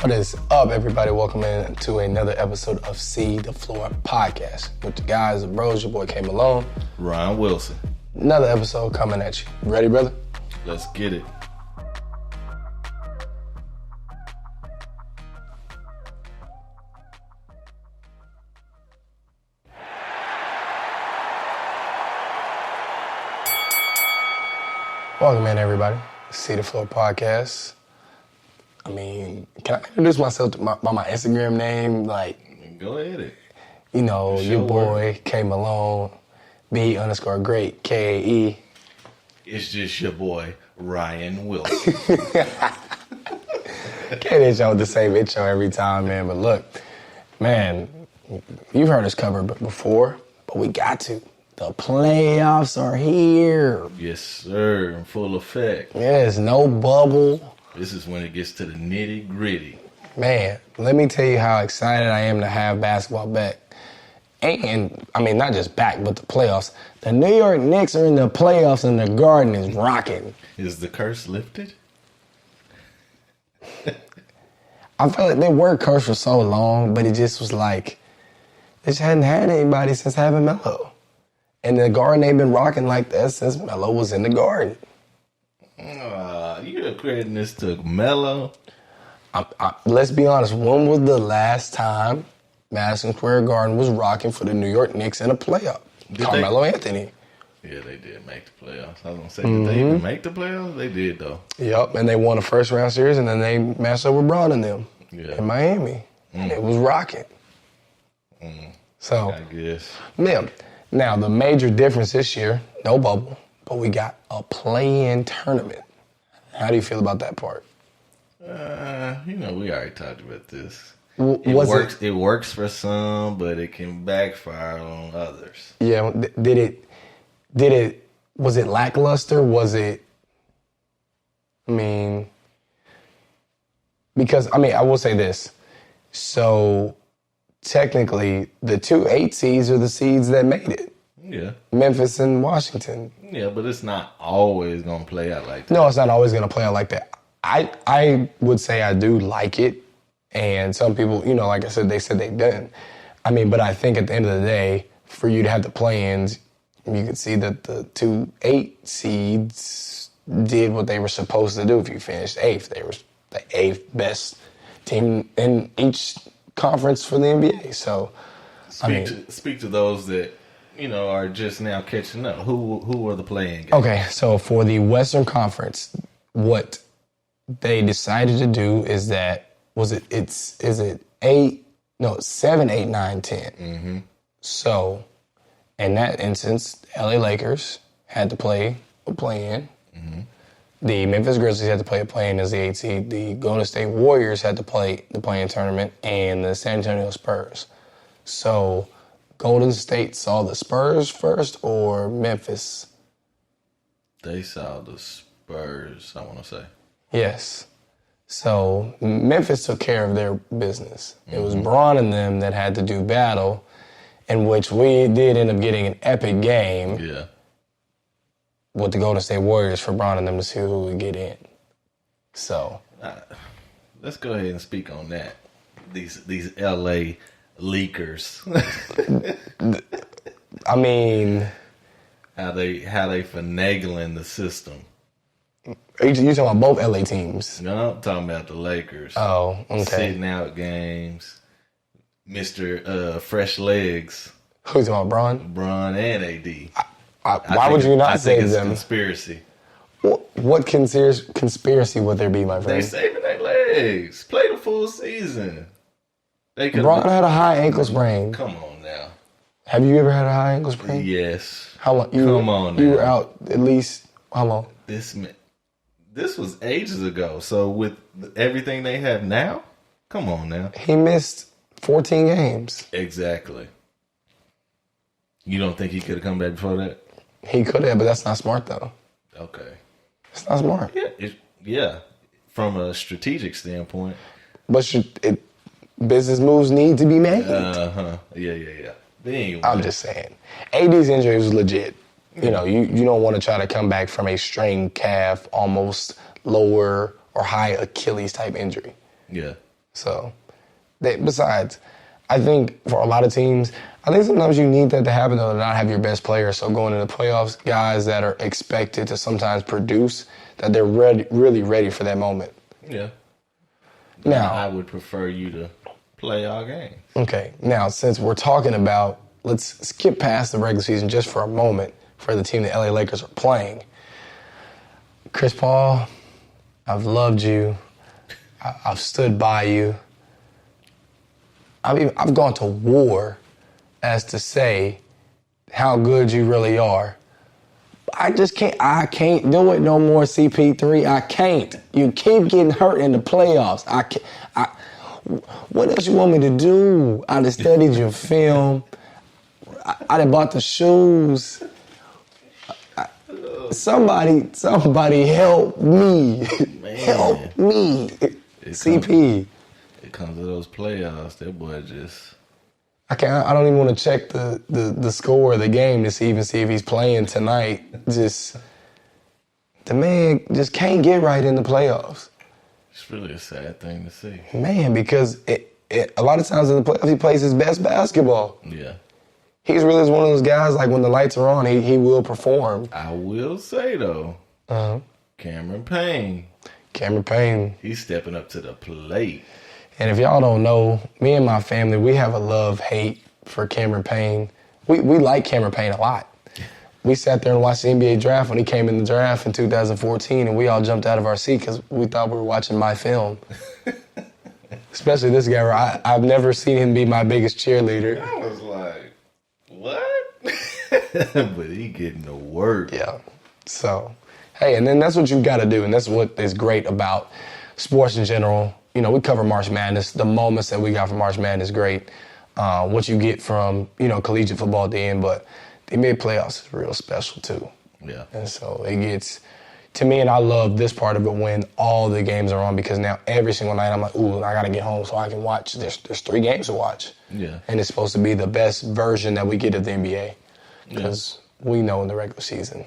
What is up, everybody? Welcome in to another episode of See the Floor Podcast with the guys, the bros, your boy K. Malone. Ryan Wilson. Another episode coming at you. Ready, brother? Let's get it. Welcome in, everybody. See the Floor Podcast. I mean, can I introduce myself by my Instagram name? Like, go ahead. You know, your boy K. Malone, B_great, K-A-E. It's just your boy Ryan Wilson. Can't hit y'all with the same intro every time, man. But look, man, you've heard us cover before, but we got to. The playoffs are here. Yes, sir. In full effect. Yes, no bubble. This is when it gets to the nitty gritty. Man, let me tell you how excited I am to have basketball back. And, I mean, not just back, but the playoffs. The New York Knicks are in the playoffs and the Garden is rocking. Is the curse lifted? I feel like they were cursed for so long, but it just was like, they just hadn't had anybody since having Melo. And the Garden, they've been rocking like that since Melo was in the Garden. You're crediting this to Melo? Let's be honest, when was the last time Madison Square Garden was rocking for the New York Knicks in a playoff? Carmelo Anthony. Yeah, they did make the playoffs. I was going to say, did they even make the playoffs? They did, though. Yep, and they won a first-round series, and then they matched up with Bron and them in Miami. And it was rocking. So, I guess. Yeah. Now, the major difference this year, no bubble, but we got a play-in tournament. How do you feel about that part? We already talked about this. It works for some, but it can backfire on others. Yeah, was it lackluster? Because I will say this. So, technically, the 2 8 seeds are the seeds that made it. Yeah. Memphis and Washington. Yeah, but it's not always going to play out like that. No, it's not always going to play out like that. I would say I do like it. And some people, like I said, they said they didn't. But I think at the end of the day, for you to have the play-ins, you could see that the 2 8 seeds did what they were supposed to do. If you finished 8th, they were the 8th best team in each conference for the NBA. So, speak to those that are just now catching up. Who are the playing games? Okay, so for the Western Conference, what they decided to do is that is it 7, 8, 9, 10. Mm-hmm. So, in that instance, the LA Lakers had to play a play-in. Mm-hmm. The Memphis Grizzlies had to play a play-in as the 8 seed. The Golden State Warriors had to play the play-in tournament, and the San Antonio Spurs. So, Golden State saw the Spurs first or Memphis? They saw the Spurs, I want to say. Yes. So, Memphis took care of their business. It was Bron and them that had to do battle, in which we did end up getting an epic game. Yeah. With the Golden State Warriors for Bron and them to see who would get in. So. Let's go ahead and speak on that. These LA leakers. How they finagling the system. Are you talking about both LA teams? No, I'm talking about the Lakers. Oh, okay. Sitting out games. Mr. Fresh Legs. Who's talking about Bron? Bron and AD. Why would you not save them? Conspiracy. What conspiracy would there be, my friend? They saving their legs. Play the full season. Bron had a high ankle sprain. Come on now. Have you ever had a high ankle sprain? Yes. How long? Come on now. You were out at least, how long? This was ages ago. So with everything they have now, come on now. He missed 14 games. Exactly. You don't think he could have come back before that? He could have, but that's not smart, though. Okay. It's not smart. Yeah. From a strategic standpoint. But business moves need to be made. Yeah. But anyway. I'm just saying. AD's injury was legit. You know, you don't want to try to come back from a strained calf, almost lower or high Achilles type injury. Yeah. So, besides, I think for a lot of teams, I think sometimes you need that to happen though, to not have your best players. So going into the playoffs, guys that are expected to sometimes produce, that they're really ready for that moment. Yeah. Now, I would prefer you to play all games. Okay. Now, since we're talking about, let's skip past the regular season just for a moment for the team the LA Lakers are playing. Chris Paul, I've loved you. I've stood by you. I've gone to war as to say how good you really are. I just can't. I can't do it no more, CP3. I can't. You keep getting hurt in the playoffs. I can't. What else you want me to do? I done studied your film. I done bought the shoes. Somebody help me. Man. Help me. CP. It comes to those playoffs. That boy just... I don't even want to check the score of the game to see if he's playing tonight. Just the man just can't get right in the playoffs. It's really a sad thing to see. Man, because a lot of times in the playoffs he plays his best basketball. Yeah. He's really one of those guys, like when the lights are on, he will perform. I will say though, Cameron Payne, he's stepping up to the plate. And if y'all don't know, me and my family, we have a love-hate for Cameron Payne. We like Cameron Payne a lot. We sat there and watched the NBA draft when he came in the draft in 2014, and we all jumped out of our seat because we thought we were watching my film. Especially this guy, where I've never seen him be my biggest cheerleader. I was like, what? But he getting the work. Yeah. So, hey, and then that's what you got to do, and that's what is great about sports in general. You know, we cover March Madness. The moments that we got from March Madness is great. What you get from, collegiate football at the end, but the NBA playoffs is real special too. Yeah. And so it gets, to me, and I love this part of it when all the games are on, because now every single night I'm like, ooh, I got to get home so I can watch. There's 3 games to watch. Yeah. And it's supposed to be the best version that we get of the NBA, because we know in the regular season,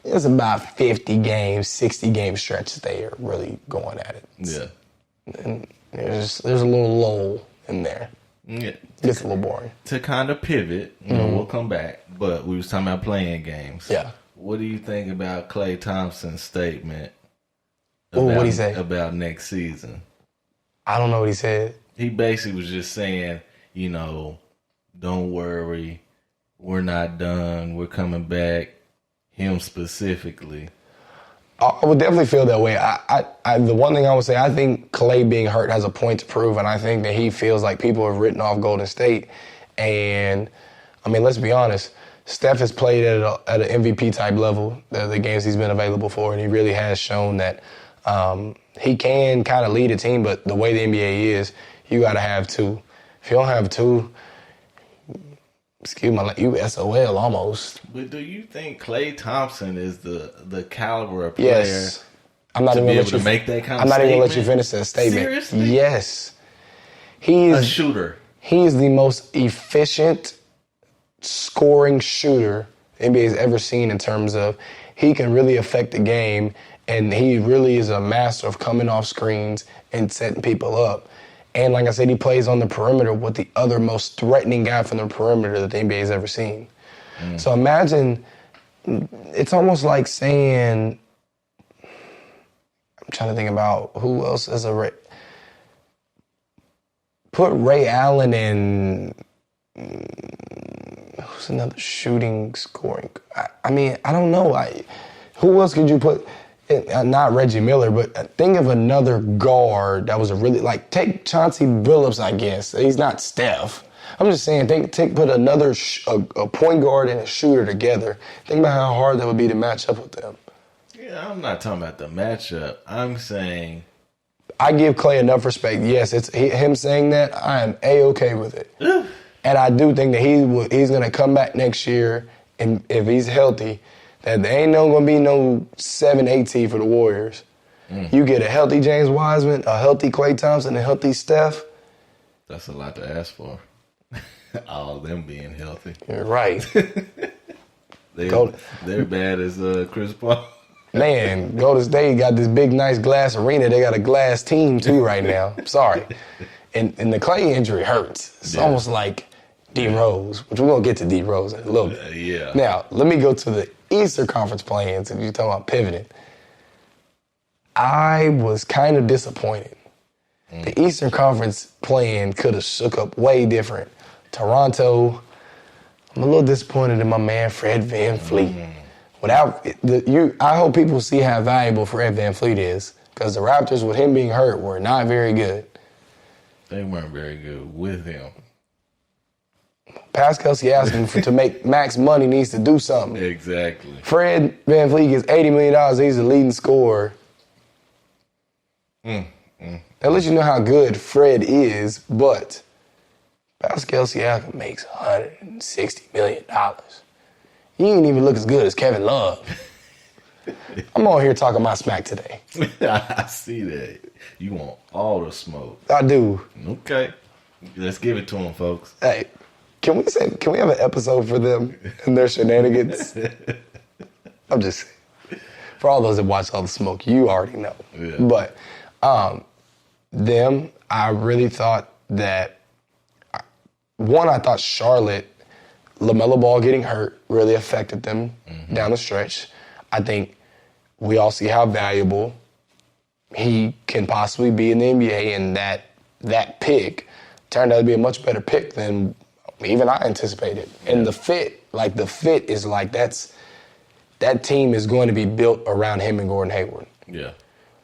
it's about 50 games, 60 game stretches they are really going at it. Yeah. And there's a little lull in there. Yeah. It's a little boring. To kind of pivot, we'll come back, but we was talking about playing games. Yeah. What do you think about Klay Thompson's statement What'd he say? About next season? I don't know what he said. He basically was just saying, don't worry, we're not done, we're coming back. Him specifically. I would definitely feel that way. The one thing I would say, I think Klay being hurt has a point to prove, and I think that he feels like people have written off Golden State. And, let's be honest, Steph has played at an MVP type level, the games he's been available for, and he really has shown that he can kind of lead a team, but the way the NBA is, you got to have 2. If you don't have 2, excuse my, you SOL almost. But do you think Klay Thompson is the caliber of player? Yes. I'm not to even be let able you to make that kind I'm of not statement? even let you finish that statement. Seriously? Yes. He's a shooter. He is the most efficient scoring shooter the NBA has ever seen, in terms of he can really affect the game, and he really is a master of coming off screens and setting people up. And like I said, he plays on the perimeter with the other most threatening guy from the perimeter that the NBA has ever seen. So imagine, it's almost like saying, I'm trying to think about who else is put Ray Allen in, who's another shooting, scoring? I don't know. Who else could you put? Not Reggie Miller, but think of another guard that was take Chauncey Billups, I guess. He's not Steph. I'm just saying, put another a point guard and a shooter together. Think about how hard that would be to match up with them. Yeah, I'm not talking about the matchup. I'm saying, I give Klay enough respect. Yes, it's him saying that. I am A-okay with it. And I do think that he's going to come back next year, and if he's healthy, that there ain't going to be no 7-8 seed for the Warriors. You get a healthy James Wiseman, a healthy Klay Thompson, a healthy Steph. That's a lot to ask for. All of them being healthy. You're right. They're bad as Chris Paul. Man, Golden State got this big, nice glass arena. They got a glass team, too, right now. Sorry. And the Clay injury hurts. It's almost like D Rose, which we're going to get to D Rose in a little bit. Yeah. Now, let me go to the Eastern Conference play-ins, if you're talking about pivoting. I was kind of disappointed. The Eastern Conference play-in could have shook up way different. Toronto, I'm a little disappointed in my man Fred VanVleet. I hope people see how valuable Fred VanVleet is, because the Raptors, with him being hurt, were not very good. They weren't very good with him. Pascal Siakam to make max money needs to do something. Exactly. Fred VanVleet gets $80 million. He's the leading scorer. That lets you know how good Fred is, but Pascal Siakam makes $160 million. He ain't even look as good as Kevin Love. I'm on here talking my smack today. I see that. You want all the smoke. I do. Okay. Let's give it to them, folks. Hey, can we have an episode for them and their shenanigans? I'm just saying. For all those that watch All the Smoke, you already know. Yeah. But them, I really thought that, I thought Charlotte, LaMelo Ball getting hurt really affected them down the stretch. I think we all see how valuable he can possibly be in the NBA, and that pick turned out to be a much better pick than even I anticipated. And the fit is like that team is going to be built around him and Gordon Hayward. Yeah,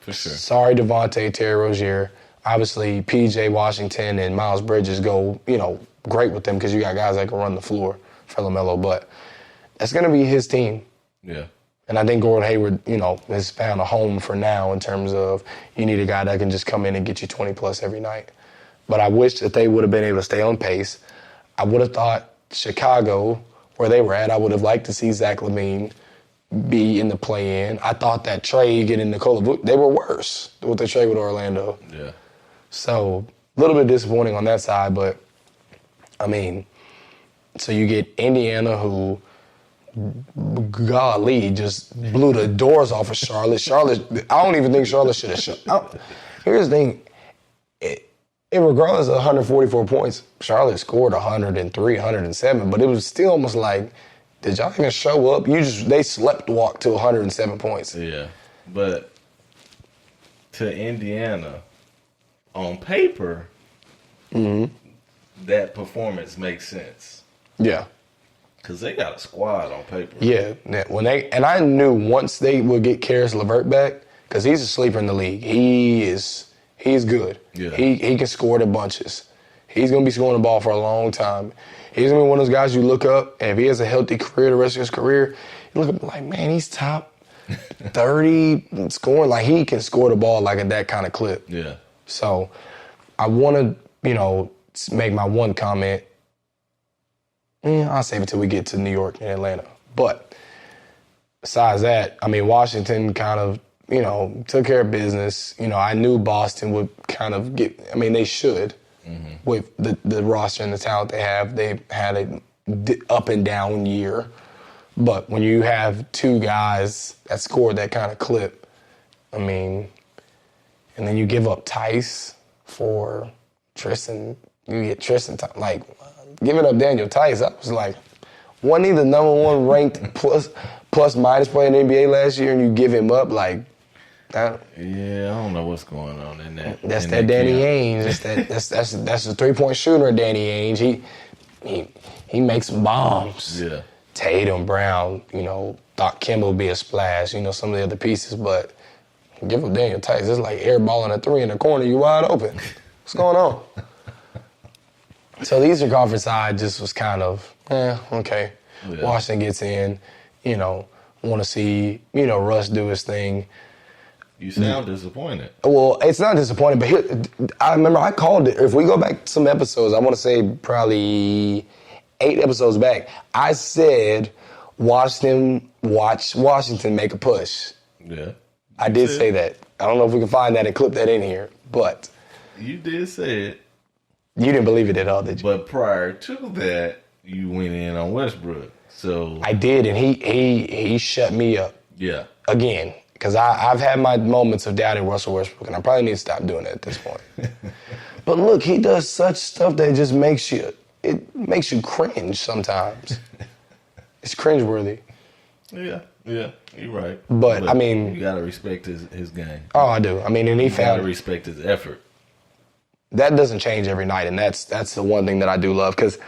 for sure. Sorry, Devontae, Terry Rozier. Obviously, P.J. Washington and Miles Bridges go, great with them because you got guys that can run the floor for LaMelo. But that's going to be his team. Yeah. And I think Gordon Hayward, has found a home for now in terms of you need a guy that can just come in and get you 20-plus every night. But I wish that they would have been able to stay on pace. I would have thought Chicago, where they were at, I would have liked to see Zach LaVine be in the play-in. I thought that trade getting Nikola Vucevic, they were worse with the trade with Orlando. Yeah. So a little bit disappointing on that side, but, so you get Indiana, who, golly, just blew the doors off of Charlotte. I don't even think Charlotte should have shot. Here's the thing. Regardless of 144 points, Charlotte scored 103, 107, but it was still almost like, did y'all even show up? They slept walk to 107 points. Yeah, but to Indiana, on paper, that performance makes sense. Yeah. Because they got a squad on paper. Yeah. And I knew once they would get Karis LeVert back, because he's a sleeper in the league. He's good. Yeah. He can score the bunches. He's going to be scoring the ball for a long time. He's going to be one of those guys you look up, and if he has a healthy career the rest of his career, you look up like, man, he's top 30 scoring. Like, he can score the ball like at that kind of clip. Yeah. So I want to, make my one comment. I'll save it till we get to New York and Atlanta. But besides that, Washington kind of, took care of business. I knew Boston would kind of they should. With the roster and the talent they have. They've had a up and down year. But when you have two guys that scored that kind of clip, and then you give up Tice for Tristan, you get Tristan, giving up Daniel Tice, I was like, wasn't he the number one ranked plus minus player in the NBA last year, and you give him up yeah, I don't know what's going on in that. That's that Danny Ainge. That's the 3-point shooter, Danny Ainge. He makes some bombs. Yeah. Tatum, Brown, thought Kimba would be a splash. Some of the other pieces, but give up Daniel Tice. It's like airballing a three in the corner. You wide open. What's going on? So the Eastern Conference side just was kind of, okay. Yeah. Washington gets in. Want to see Russ do his thing. You sound disappointed. Well, it's not disappointing, but I remember I called it. If we go back some episodes, I want to say probably 8 episodes back, I said watch Washington make a push. Yeah. I did say that. I don't know if we can find that and clip that in here, but. You did say it. You didn't believe it at all, did you? But prior to that, you went in on Westbrook. So I did, and he shut me up. Yeah. Again, because I've had my moments of doubting Russell Westbrook, and I probably need to stop doing it at this point. But look, he does such stuff that just makes you cringe sometimes. It's cringeworthy. Yeah, you're right. But I mean, you gotta respect his game. Oh, I do. I mean, and you gotta respect his effort. That doesn't change every night, and that's the one thing that I do love, because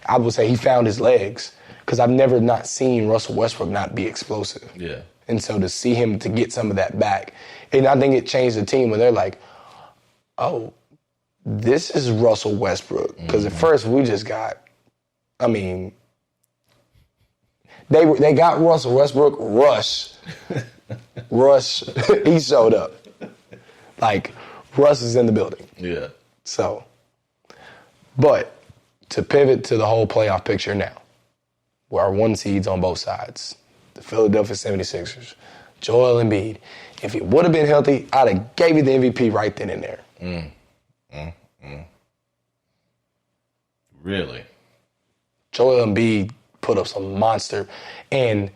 I would say he found his legs, because I've never not seen Russell Westbrook not be explosive. Yeah. And so to see him to get some of that back, and I think it changed the team when they're like, oh, this is Russell Westbrook. Because at first we just got, I mean, they got Russell Westbrook. Rush, he showed up. Like, Russ is in the building. Yeah. So, but to pivot to the whole playoff picture now, where our one seeds on both sides, the Philadelphia 76ers, Joel Embiid. If he would have been healthy, I'd have gave you the MVP right then and there. Really? Joel Embiid put up some monster, and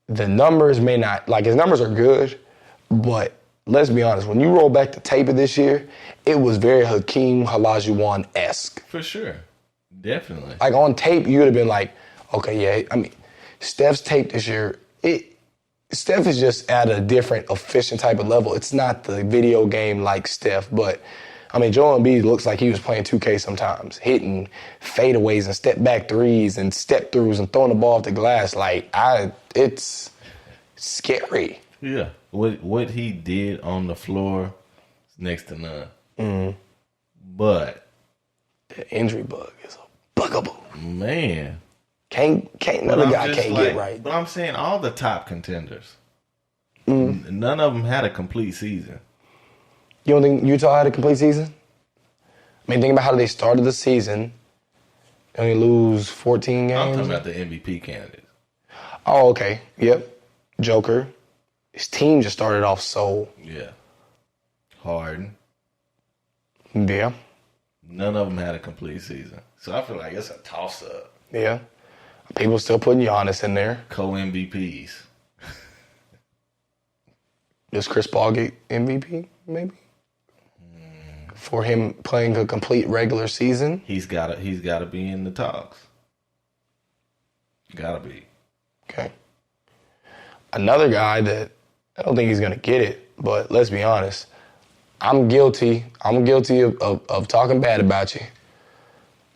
the numbers may not, like, his numbers are good, but let's be honest, when you roll back the tape of this year, it was very Hakeem Olajuwon-esque. For sure. Definitely. Like, on tape, you would have been like, okay, yeah, I mean, Steph's tape this year, Steph is just at a different efficient type of level. It's not the video game like Steph, but I mean, Joel Embiid looks like he was playing 2K sometimes, hitting fadeaways and step back threes and step throughs and throwing the ball off the glass. Like, it's scary. Yeah. What he did on the floor is next to none. Mm-hmm. But the injury bug is a bugaboo. Man. Another guy can't get right. But I'm saying all the top contenders, none of them had a complete season. You don't think Utah had a complete season? I mean, think about how they started the season. They only lose 14 games. I'm talking about the MVP candidates. Oh, okay. Yep. Joker. His team just started off so... Yeah. Harden. Yeah. None of them had a complete season. So I feel like it's a toss-up. Yeah. People still putting Giannis in there. Co-MVPs. Does Chris Paul get MVP, maybe? For him playing a complete regular season? He's gotta be in the talks. Gotta be. Okay. Another guy that I don't think he's gonna get it, but let's be honest. I'm guilty of talking bad about you.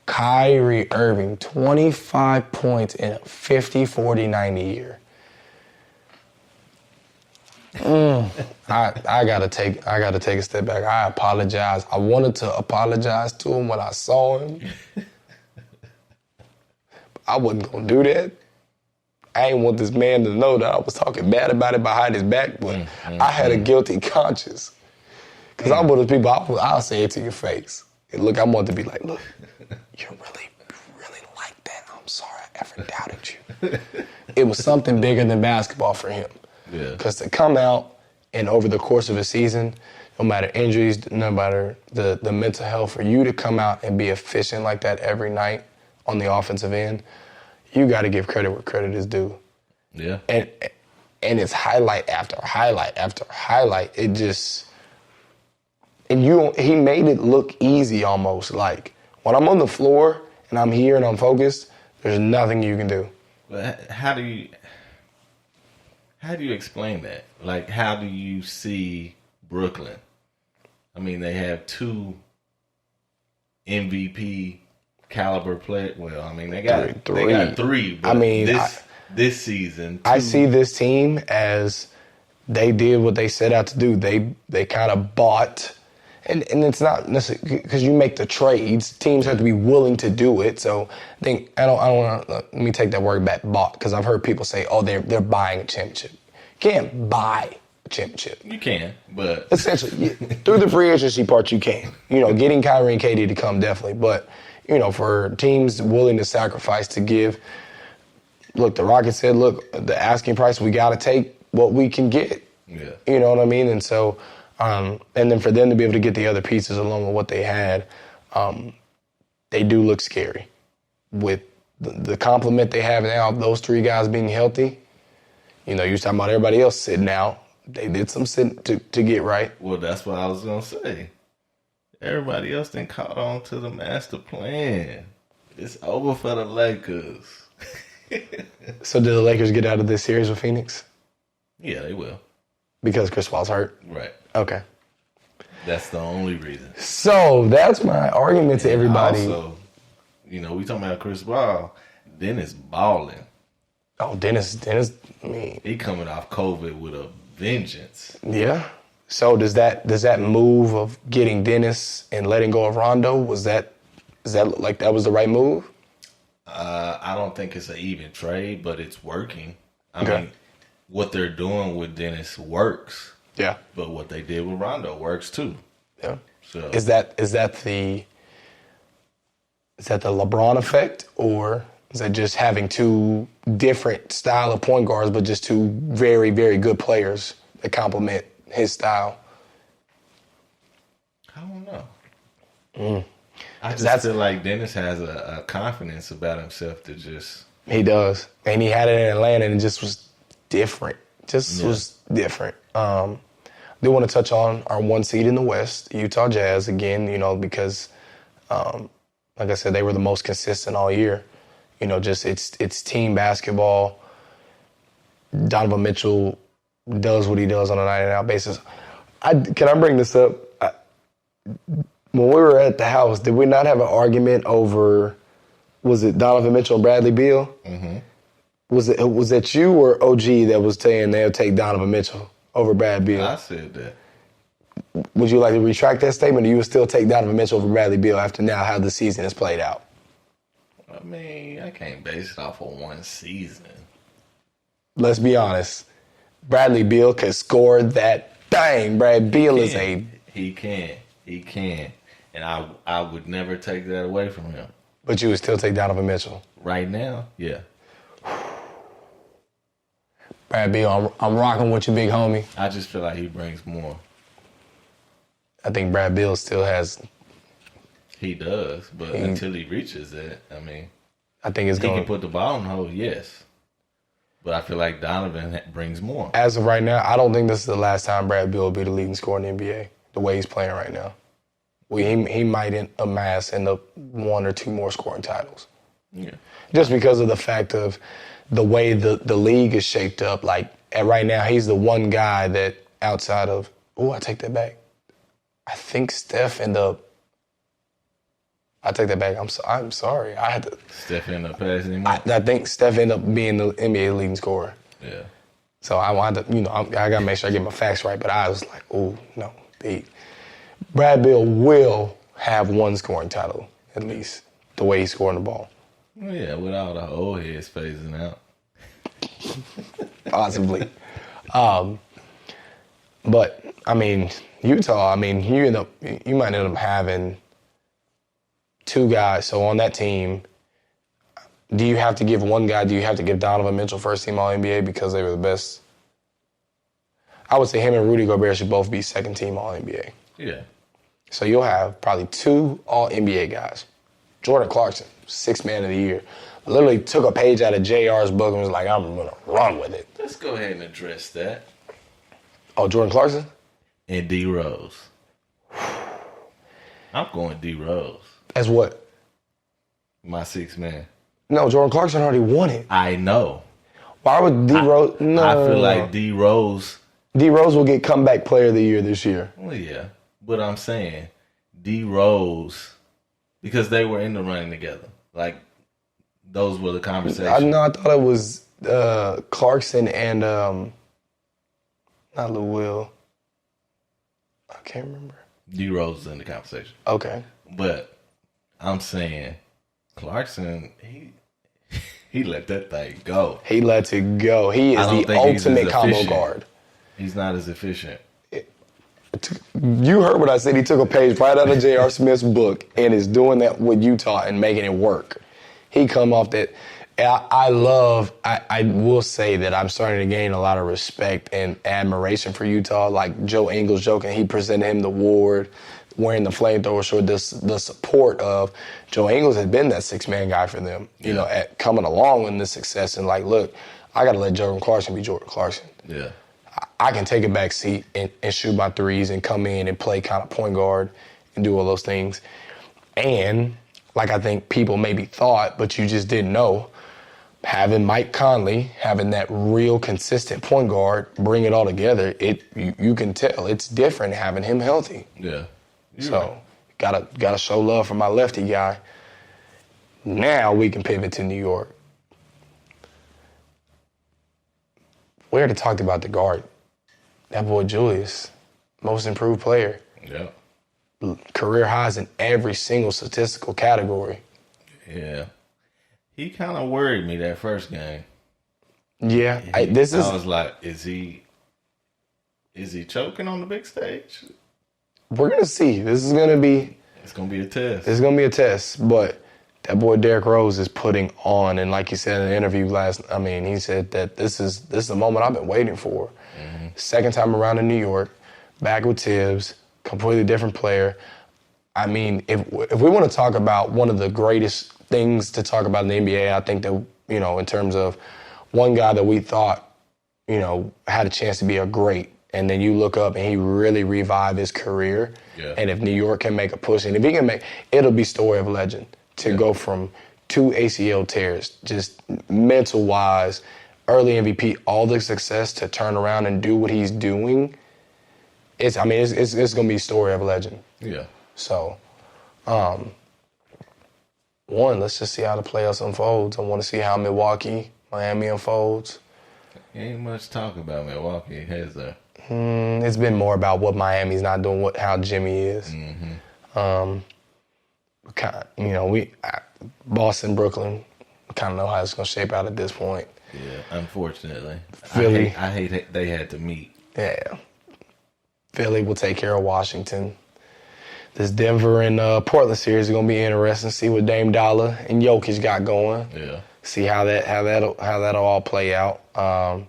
Kyrie Irving, 25 points in a 50-40-90 year. I gotta take a step back. I apologize. I wanted to apologize to him when I saw him. I wasn't gonna do that. I didn't want this man to know that I was talking bad about it behind his back, but I had a guilty conscience. Because I'm one of those people, I'll say it to your face. And look, I want to be like, look, you really like that. I'm sorry I ever doubted you. It was something bigger than basketball for him. Yeah. Because to come out and over the course of a season, no matter injuries, no matter the mental health, for you to come out and be efficient like that every night on the offensive end, you got to give credit where credit is due. Yeah. And it's highlight after highlight after highlight. It just... And he made it look easy almost. Like, when I'm on the floor and I'm here and I'm focused, there's nothing you can do. But how do you explain that? Like, how do you see Brooklyn? I mean, they have two MVP caliber players. Well, I mean, they got three. But I mean, this season, I see this team as they did what they set out to do. They kind of bought. And it's not necessarily because you make the trades. Teams have to be willing to do it. So I think I don't want to. Let me take that word back. Bought, because I've heard people say, "Oh, they're buying a championship." You can't buy a championship. You can, but essentially through the free agency part, you can. Getting Kyrie and KD to come definitely, but for teams willing to sacrifice to give. Look, the Rockets said, "Look, the asking price, we got to take what we can get." Yeah, you know what I mean, and so. And then for them to be able to get the other pieces along with what they had, they do look scary. With the complement they have now, those three guys being healthy, You know, you was talking about everybody else sitting out. They did some sitting to get right. Well, that's what I was going to say. Everybody else then caught on to the master plan. It's over for the Lakers. So did the Lakers get out of this series with Phoenix? Yeah, they will. Because Chris Paul's hurt? Right. Okay. That's the only reason. So that's my argument to everybody. Also, you know, we talking about Chris Paul. Dennis balling. Oh, Dennis, I mean. He coming off COVID with a vengeance. Yeah. So does that move of getting Dennis and letting go of Rondo, is that like that was the right move? I don't think it's an even trade, but it's working. I Okay. mean, what they're doing with Dennis works. Yeah. But what they did with Rondo works too. Yeah. So Is that the LeBron effect, or is that just having two different style of point guards, but just two very, very good players that complement his style? I don't know. I just feel like Dennis has a confidence about himself that just... He does. And he had it in Atlanta, and it just was different. Was different. I do want to touch on our 1 seed in the West, Utah Jazz, again, you know, because, like I said, they were the most consistent all year. You know, just it's team basketball. Donovan Mitchell does what he does on a night-and-out basis. Can I bring this up? When we were at the house, did we not have an argument over, was it Donovan Mitchell and Bradley Beal? Mm-hmm. Was it you or OG that was saying they'll take Donovan Mitchell over Brad Beal? I said that. Would you like to retract that statement, or you would still take Donovan Mitchell over Bradley Beal after now how the season has played out? I mean, I can't base it off of one season. Let's be honest. Bradley Beal could score that thing. Brad Beal is a... He can. And I would never take that away from him. But you would still take Donovan Mitchell? Right now, yeah. Brad Beal, I'm rocking with you, big homie. I just feel like he brings more. I think Brad Beal still has... He does, but until he reaches that, I mean... I think it's he can put the ball in the hole, yes. But I feel like Donovan brings more. As of right now, I don't think this is the last time Brad Beal will be the leading scorer in the NBA, the way he's playing right now. Well, he might end up one or two more scoring titles. Yeah. Just because of the fact of the way the league is shaped up. Like, right now, he's the one guy that outside of... Oh, I take that back. I think Steph ended up... I take that back. I'm sorry. I had to... Steph ended up passing him. I think Steph ended up being the NBA leading scorer. Yeah. So I wanted to, I got to make sure I get my facts right. But I was like, oh, no. Brad Beal will have one scoring title, at least, the way he's scoring the ball. Well, yeah, with all the old heads phasing out. Possibly. But, I mean, Utah, you might end up having two guys. So on that team, do you have to give one guy, do you have to give Donovan Mitchell first team All-NBA because they were the best? I would say him and Rudy Gobert should both be second team All-NBA. Yeah. So you'll have probably two All-NBA guys. Jordan Clarkson, sixth man of the year. Literally took a page out of JR's book and was like, I'm going to run with it. Let's go ahead and address that. Oh, Jordan Clarkson? And D Rose. I'm going D Rose. As what? My sixth man. No, Jordan Clarkson already won it. I know. Why would D Rose? No. I feel like D Rose. D Rose will get comeback player of the year this year. Well, yeah. But I'm saying D Rose, because they were in the running together. Like, those were the conversations. I thought it was Clarkson and not Lou Will. I can't remember. D Rose is in the conversation. Okay. But I'm saying Clarkson, he let that thing go. He lets it go. He is the ultimate combo guard. He's not as efficient. You heard what I said. He took a page right out of J.R. Smith's book and is doing that with Utah and making it work. He come off that. I will say that I'm starting to gain a lot of respect and admiration for Utah. Like Joe Ingles joking, he presented him the award, wearing the flamethrower shirt. The support of Joe Ingles has been that six-man guy for them, you know, at coming along in this success. And like, look, I got to let Jordan Clarkson be Jordan Clarkson. Yeah. I can take a back seat and shoot my threes and come in and play kind of point guard and do all those things. And like I think people maybe thought, but you just didn't know, having Mike Conley, having that real consistent point guard, bring it all together, you can tell it's different having him healthy. Yeah. So gotta show love for my lefty guy. Now we can pivot to New York. We already talked about the guard. That boy Julius, most improved player. Yeah. Career highs in every single statistical category. Yeah. He kind of worried me that first game. Yeah. I was like, is he choking on the big stage? We're going to see. It's going to be a test. It's going to be a test, but that boy Derrick Rose is putting on, and like he said in the interview he said that this is the moment I've been waiting for. Mm-hmm. Second time around in New York, back with Tibbs, completely different player. I mean, if we want to talk about one of the greatest things to talk about in the NBA, I think that, in terms of one guy that we thought, had a chance to be a great, and then you look up and he really revived his career. Yeah. And if New York can make a push, and if he can it'll be story of legend to go from 2 ACL tears, just mental-wise, early MVP, all the success to turn around and do what he's doing. It's going to be a story of legend. Yeah. So, let's just see how the playoffs unfolds. I want to see how Miami unfolds. Ain't much talk about Milwaukee, has there? It's been more about what Miami's not doing, how Jimmy is. Mm-hmm. Boston, Brooklyn, kind of know how it's going to shape out at this point. Yeah, unfortunately. Philly. I hate they had to meet. Yeah. Philly will take care of Washington. This Denver and Portland series is going to be interesting. See what Dame Dollar and Jokic got going. Yeah. See how that'll all play out. I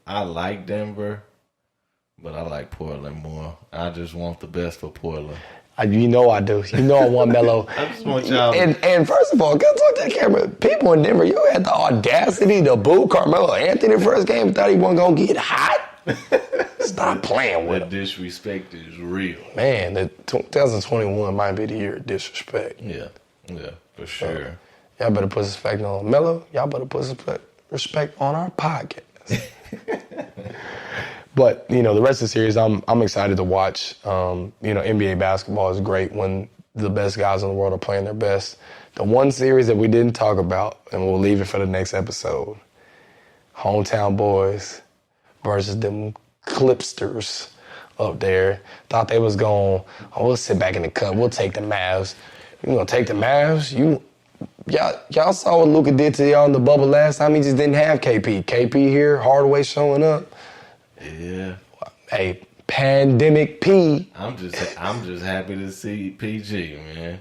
like Denver, but I like Portland more. I just want the best for Portland. I do. I want Melo. I just want y'all. And first of all, go talk to that camera. People in Denver, you had the audacity to boo Carmelo Anthony the first game. Thought he wasn't gonna get hot. Stop playing with him. The disrespect is real. Man, the 2021 might be the year of disrespect. Yeah, for sure. Y'all better put respect on Melo. Y'all better put respect on our podcast. But, the rest of the series, I'm excited to watch. NBA basketball is great when the best guys in the world are playing their best. The one series that we didn't talk about, and we'll leave it for the next episode, hometown boys versus them Clipsters up there. Thought they was going, we'll sit back in the cup. We'll take the Mavs. You going to take the Mavs? Y'all saw what Luka did to y'all in the bubble last time. He just didn't have KP. KP here, Hardaway showing up. Yeah. Hey, Pandemic P. I'm just happy to see PG, man.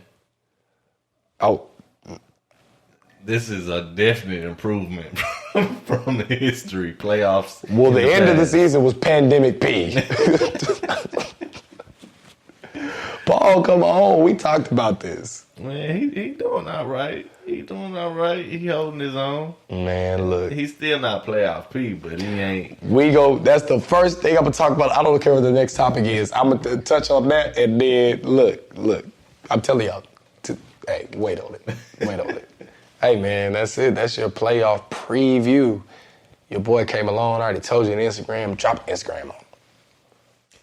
Oh. This is a definite improvement from the history playoffs. Well, the end of the season was Pandemic P. Paul, come on. We talked about this. Man, he doing all right. He holding his own. Man, look. He's still not playoff P, but he ain't. That's the first thing I'm going to talk about. I don't care what the next topic is. I'm going to touch on that, and then, look. I'm telling y'all. Hey, wait on it. Hey, man, that's it. That's your playoff preview. Your boy K. Malone already told you on Instagram. Drop Instagram on.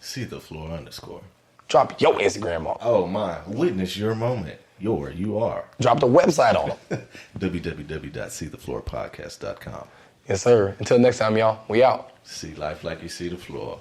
See the floor _ Drop your Instagram on. Oh, my. Witness your moment. You are. Drop the website on them. www.seethefloorpodcast.com. Yes, sir. Until next time, y'all. We out. See life like you see the floor.